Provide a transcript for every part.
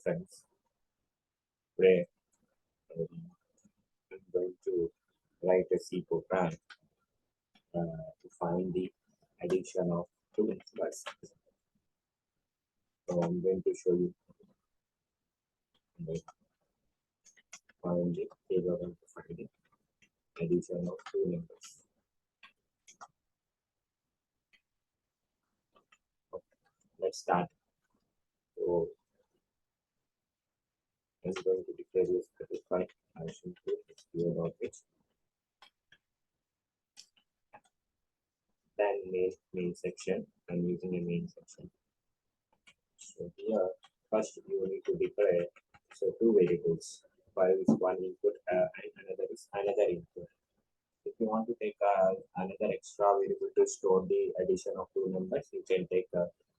friends. Today I'm going to write a C program to find the addition of two numbers. So I'm going to show you find the table and find the addition of two numbers. Okay, let's start. So I'm going to declare this specify action to SQL.h. Then main section. I'm using a main section. So here first you need to declare two variables. One is one input and another is another input. If you want to take another extra variable to store the addition of two numbers, you can take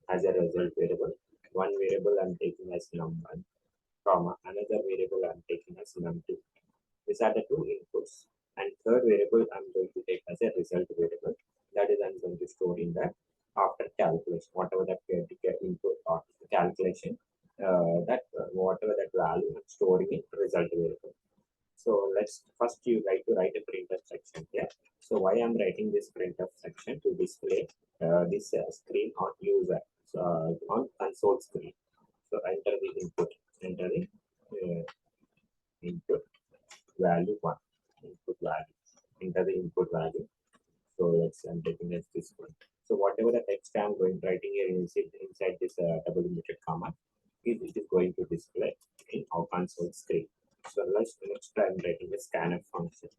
as a result variable. One variable I'm taking as num1, comma another variable I'm taking as num2. These are the two inputs. And third variable I'm going to take as a result variable. That is I'm going to store in the after calculation, whatever that input or calculation, whatever that value I'm storing in result variable. So let's first you write a printf section here. So why I'm writing this printf section to display this screen on user on console screen. So enter the input, enter the input value 1, input value, enter the input value. So let's I'm taking as this one. So whatever the text I'm writing here inside this double inverted comma, it is going to display in our console screen. So next try I'm writing a scanf function.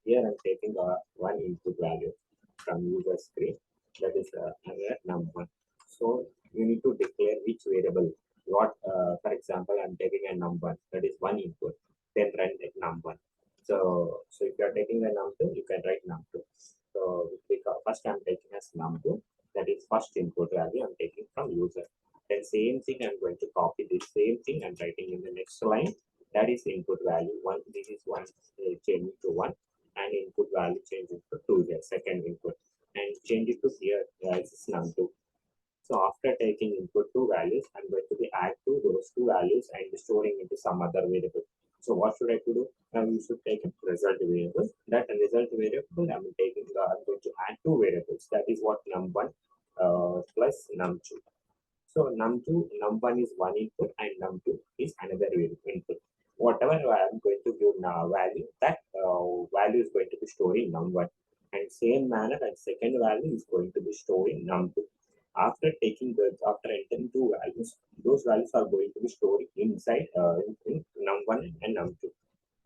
Here I'm taking one input value from user screen, that is num1. So you need to declare which variable. For example, I'm taking a num1, that is one input, then run at num1. So if you are taking a num2, you can write num2. So first I'm taking as num2, that is first input value I'm taking from user. Then same thing I'm going to copy this same thing and writing in the next line. That is input value 1. This is 1 changing to 1, and input value changing to 2 here, second input, and change it to here as num2. So after taking input two values, I'm going to be add to those two values and storing into some other variable. So what should I do? Now you should take a result variable. That result variable I'm going to add two variables. That is what num1 plus num2. So num1 is one input and num2 is another input. Whatever I'm going to give now value, that value is going to be stored in num1. And same manner, and second value is going to be stored in num2. After entering two values, those values are going to be stored inside in num1 and num2.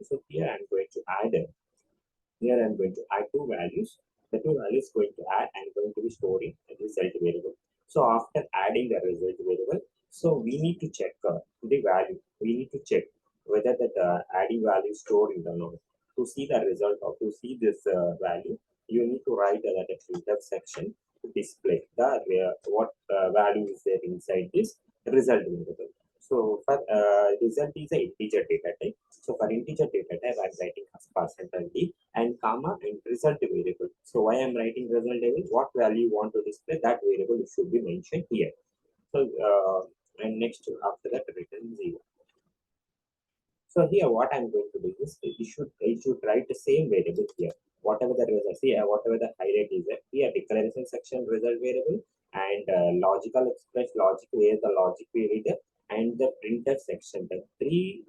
So here I'm going to add two values. The two values going to add and going to be stored in a result variable. So after adding the result variable, so we need to check the value. We need to check whether that adding value is stored in the node. To see the result or to see this value, you need to write that printf section to display the what value is there inside this result variable. So for result is an integer data type. So for integer data type, I'm writing as %d and comma and result variable. So why I'm writing result variable? What value you want to display, that variable should be mentioned here. So and next after that return 0. So here what I'm going to do is you should write the same variable here. Whatever the result here, whatever the highlight is there, here declaration section result variable and logical express logic where the logic variable and the printf section. The three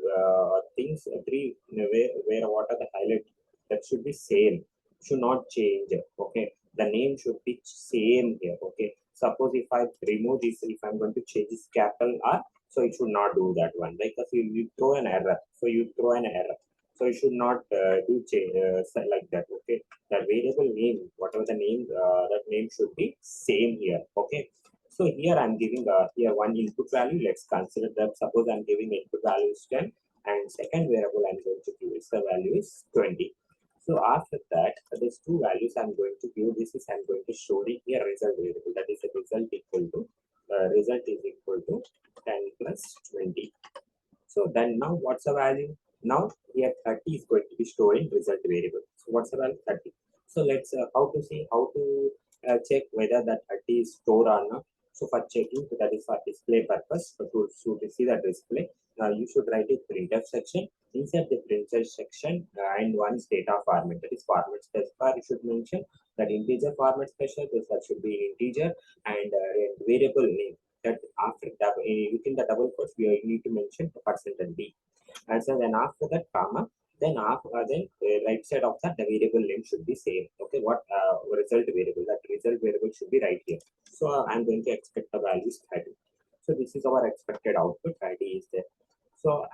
things, where what are the highlight, that should be same, should not change. Okay, the name should be same here. Okay, suppose if I remove this, if I'm going to change this capital R, so it should not do that one. Like you throw an error, so you throw an error. So you should not do change like that. Okay, that variable name, whatever the name, that name should be same here. Okay. So here I'm giving here one input value. Let's consider that. Suppose I'm giving input value is 10, and second variable I'm going to give is the value is 20. So after that, these two values I'm going to give. This is I'm going to show it here result variable. That is the result equal to result is equal to 10 plus 20. So then now what's the value? Now here 30 is going to be stored in result variable. So what's the value? 30. So let's how to check whether that 30 is stored or not. So for checking, that is for display purpose. So to see the display, you should write a printf section. Inside the printf section, and one is data format. That is format specifier. You should mention that integer format special. That should be integer and variable name. That after within the double quotes, we need to mention the percent and b. And so then after that comma, then right side of that the variable name should be same. Okay, what result variable, that result variable should be right here. So I'm going to expect the values 30. So this is our expected output. 30 is there. So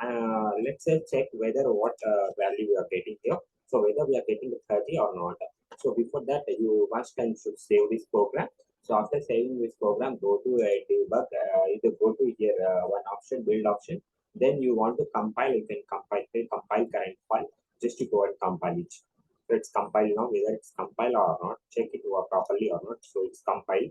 let's say check whether what value we are getting here. So whether we are getting the 30 or not. So before that, you must and should save this program. So after saving this program, go to a debug. Either go to here one option, build option. Then you want to compile. You can compile current file. Just to go and compile it. So it's compiled now. Whether it's compiled or not, check it work properly or not. So it's compiled.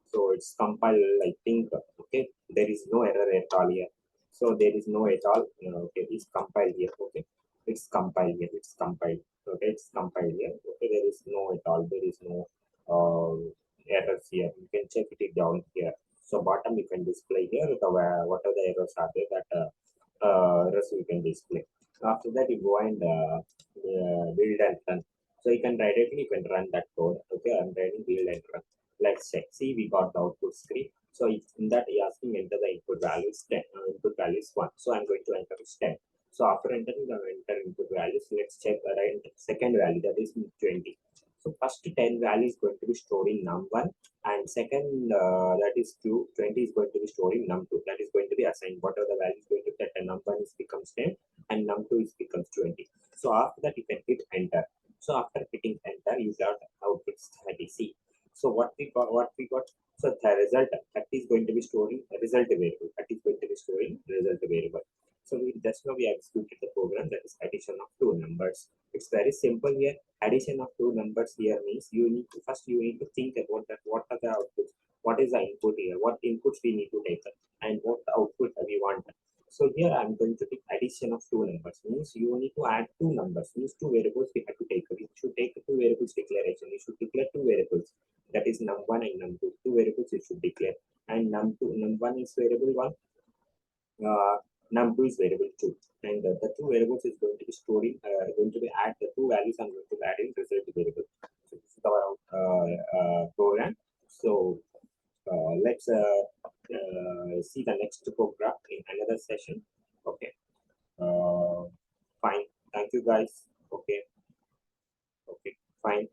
So it's compiled. I think okay. There is no error at all here. So there is no at all. Okay, it's compiled here. Okay, it's compiled here. It's compiled. Okay, it's compiled here. Okay, there is no at all. There is no errors here. You can check it down here. So bottom you can display here the what are the errors are there that errors you can display. After that you go and build and run. So you can directly you can run that code. Okay, I'm writing build and run. Let's check. See, we got the output screen. So in that he asking enter the input values 10. Input values 1. So I'm going to enter 10. So after entering the enter input values, let's check the second value, that is 20. So first 10 value is going to be stored in num1, and second that is 20 is going to be stored in num2. That is going to be assigned. Whatever the value is going to get, num1 is becomes 10 and num2 is becomes 20. So after that you can hit enter. So after hitting enter, you got output 30. So what we got. So the result that is going to be storing a result variable. That is going to be storing result variable. So just now we executed the program, that is addition of two numbers. It's very simple here. Addition of two numbers here means you need to think about that. What are the outputs? What is the input here? What inputs we need to take, and what output we want. So here I'm going to take addition of two numbers. Means you need to add two numbers. Means two variables we have to take. We should take two variables declaration. You should declare two variables. That is num1 and num2. Two variables you should declare. And num1 is variable 1. Num2 is variable 2. And the two variables is going to be storing, going to be add the two values I'm going to add in result variable. So this is our program. So let's see the next program in another session. Okay. Fine. Thank you guys. Okay. Okay. Fine.